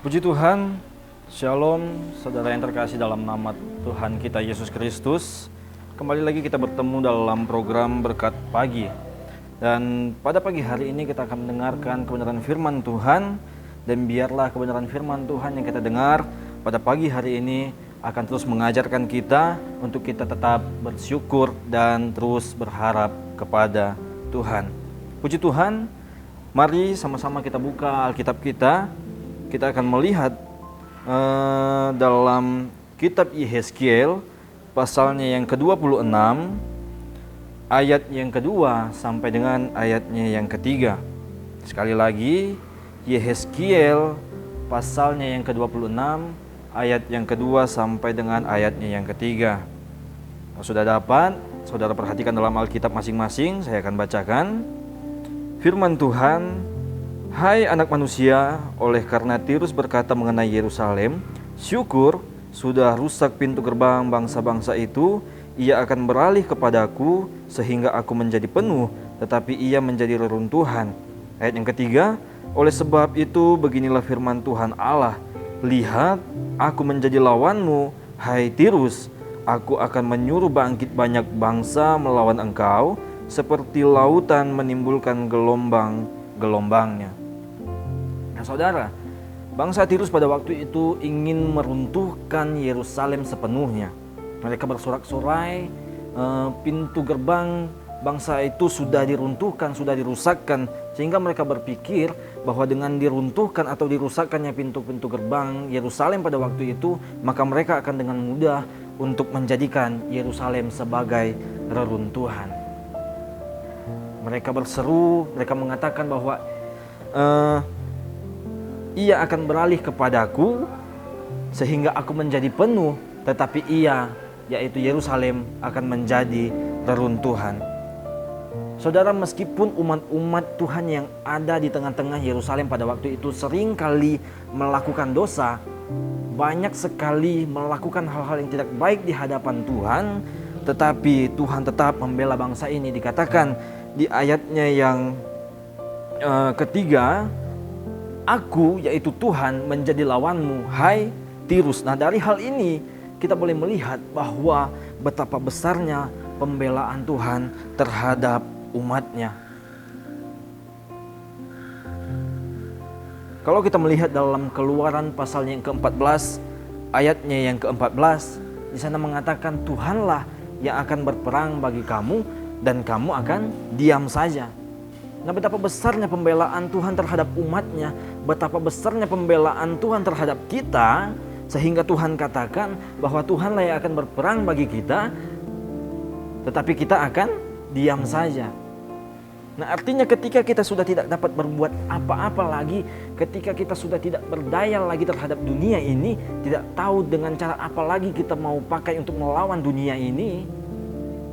Puji Tuhan, Shalom, saudara yang terkasih dalam nama Tuhan kita Yesus Kristus. Kembali lagi kita bertemu dalam program Berkat Pagi. Dan pada pagi hari ini kita akan mendengarkan kebenaran firman Tuhan. Dan biarlah kebenaran firman Tuhan yang kita dengar pada pagi hari ini akan terus mengajarkan kita untuk kita tetap bersyukur dan terus berharap kepada Tuhan. Puji Tuhan, mari sama-sama kita buka Alkitab kita. Kita akan melihat dalam kitab Yehezkiel pasalnya yang ke-26 ayat yang kedua sampai dengan ayatnya yang ketiga. Sekali lagi, Yehezkiel pasalnya yang ke-26 ayat yang kedua sampai dengan ayatnya yang ketiga. Kalau sudah dapat, saudara perhatikan dalam Alkitab masing-masing. Saya akan bacakan firman Tuhan. Hai anak manusia, oleh karena Tirus berkata mengenai Yerusalem, syukur, sudah rusak pintu gerbang bangsa-bangsa itu, ia akan beralih kepadaku sehingga aku menjadi penuh, tetapi ia menjadi reruntuhan. Ayat yang ketiga, oleh sebab itu beginilah firman Tuhan Allah, lihat, aku menjadi lawanmu, hai Tirus, aku akan menyuruh bangkit banyak bangsa melawan engkau, seperti lautan menimbulkan gelombang-gelombangnya. Saudara, bangsa Tirus pada waktu itu ingin meruntuhkan Yerusalem sepenuhnya. Mereka bersorak-sorai, pintu gerbang bangsa itu sudah diruntuhkan, sudah dirusakkan, sehingga mereka berpikir bahwa dengan diruntuhkan atau dirusakkannya pintu-pintu gerbang Yerusalem pada waktu itu, maka mereka akan dengan mudah untuk menjadikan Yerusalem sebagai reruntuhan. Mereka berseru, mereka mengatakan bahwa ia akan beralih kepadaku sehingga aku menjadi penuh, tetapi ia, yaitu Yerusalem, akan menjadi reruntuhan. Saudara, meskipun umat-umat Tuhan yang ada di tengah-tengah Yerusalem pada waktu itu sering kali melakukan dosa, banyak sekali melakukan hal-hal yang tidak baik di hadapan Tuhan, tetapi Tuhan tetap membela bangsa ini. Dikatakan di ayatnya yang ketiga, aku, yaitu Tuhan, menjadi lawanmu, hai Tirus. Nah, dari hal ini kita boleh melihat bahwa betapa besarnya pembelaan Tuhan terhadap umatnya. Kalau kita melihat dalam Keluaran pasalnya yang ke-14, ayatnya yang ke-14, di sana mengatakan Tuhanlah yang akan berperang bagi kamu dan kamu akan diam saja. Nah, betapa besarnya pembelaan Tuhan terhadap umatnya, betapa besarnya pembelaan Tuhan terhadap kita, sehingga Tuhan katakan bahwa Tuhanlah yang akan berperang bagi kita, tetapi kita akan diam saja. Nah, artinya ketika kita sudah tidak dapat berbuat apa-apa lagi, ketika kita sudah tidak berdaya lagi terhadap dunia ini, tidak tahu dengan cara apa lagi kita mau pakai untuk melawan dunia ini,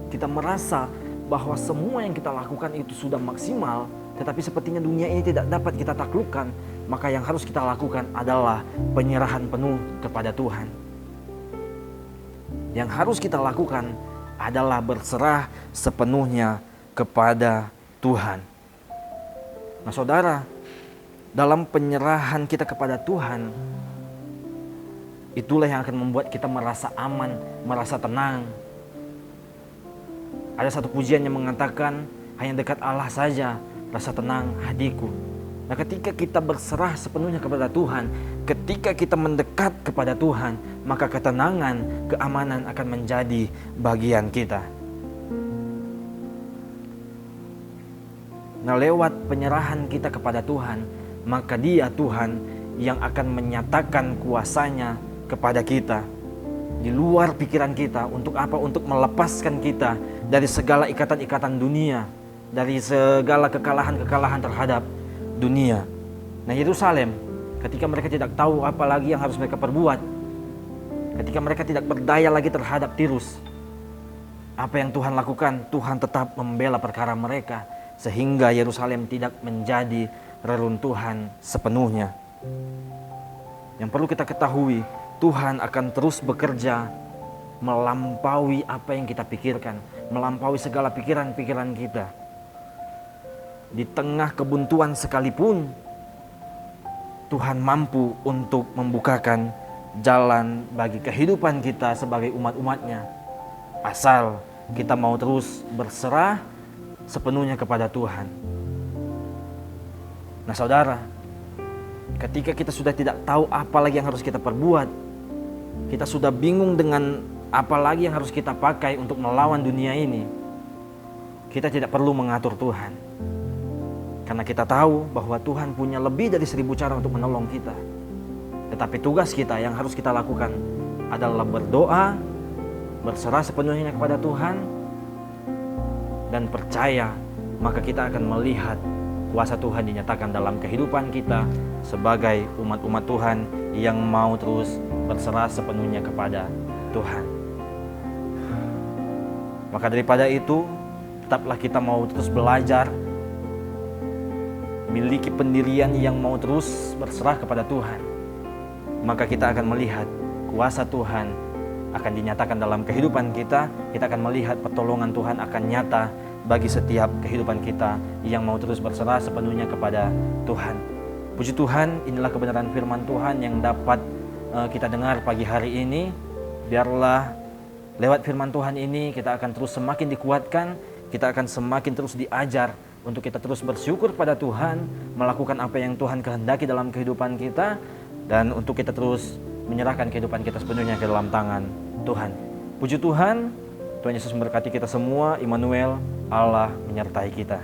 kita merasa bahwa semua yang kita lakukan itu sudah maksimal, tetapi sepertinya dunia ini tidak dapat kita taklukkan. Maka yang harus kita lakukan adalah penyerahan penuh kepada Tuhan. Yang harus kita lakukan adalah berserah sepenuhnya kepada Tuhan. Nah, saudara, dalam penyerahan kita kepada Tuhan, itulah yang akan membuat kita merasa aman, merasa tenang. Ada satu pujian yang mengatakan, hanya dekat Allah saja rasa tenang hatiku. Nah, ketika kita berserah sepenuhnya kepada Tuhan, ketika kita mendekat kepada Tuhan, maka ketenangan, keamanan akan menjadi bagian kita. Nah, lewat penyerahan kita kepada Tuhan, maka Dia Tuhan yang akan menyatakan kuasanya kepada kita di luar pikiran kita. Untuk apa? Untuk melepaskan kita dari segala ikatan-ikatan dunia, dari segala kekalahan-kekalahan terhadap dunia. Nah, Yerusalem, ketika mereka tidak tahu apa lagi yang harus mereka perbuat, ketika mereka tidak berdaya lagi terhadap Tirus, apa yang Tuhan lakukan? Tuhan tetap membela perkara mereka, sehingga Yerusalem tidak menjadi reruntuhan sepenuhnya. Yang perlu kita ketahui, Tuhan akan terus bekerja melampaui apa yang kita pikirkan, melampaui segala pikiran-pikiran kita. Di tengah kebuntuan sekalipun, Tuhan mampu untuk membukakan jalan bagi kehidupan kita sebagai umat-umatnya. Asal kita mau terus berserah sepenuhnya kepada Tuhan. Nah saudara, ketika kita sudah tidak tahu apa lagi yang harus kita perbuat, kita sudah bingung dengan apa lagi yang harus kita pakai untuk melawan dunia ini, kita tidak perlu mengatur Tuhan. Karena kita tahu bahwa Tuhan punya lebih dari 1000 cara untuk menolong kita. Tetapi tugas kita yang harus kita lakukan adalah berdoa, berserah sepenuhnya kepada Tuhan, dan percaya, maka kita akan melihat kuasa Tuhan dinyatakan dalam kehidupan kita sebagai umat-umat Tuhan yang mau terus berserah sepenuhnya kepada Tuhan. Maka daripada itu, tetaplah kita mau terus belajar, miliki pendirian yang mau terus berserah kepada Tuhan. Maka kita akan melihat kuasa Tuhan akan dinyatakan dalam kehidupan kita. Kita akan melihat pertolongan Tuhan akan nyata bagi setiap kehidupan kita yang mau terus berserah sepenuhnya kepada Tuhan. Puji Tuhan, inilah kebenaran firman Tuhan yang dapat kita dengar pagi hari ini. Biarlah lewat firman Tuhan ini kita akan terus semakin dikuatkan, kita akan semakin terus diajar untuk kita terus bersyukur pada Tuhan, melakukan apa yang Tuhan kehendaki dalam kehidupan kita, dan untuk kita terus menyerahkan kehidupan kita sepenuhnya ke dalam tangan Tuhan. Puji Tuhan, Tuhan Yesus memberkati kita semua. Immanuel, Allah menyertai kita.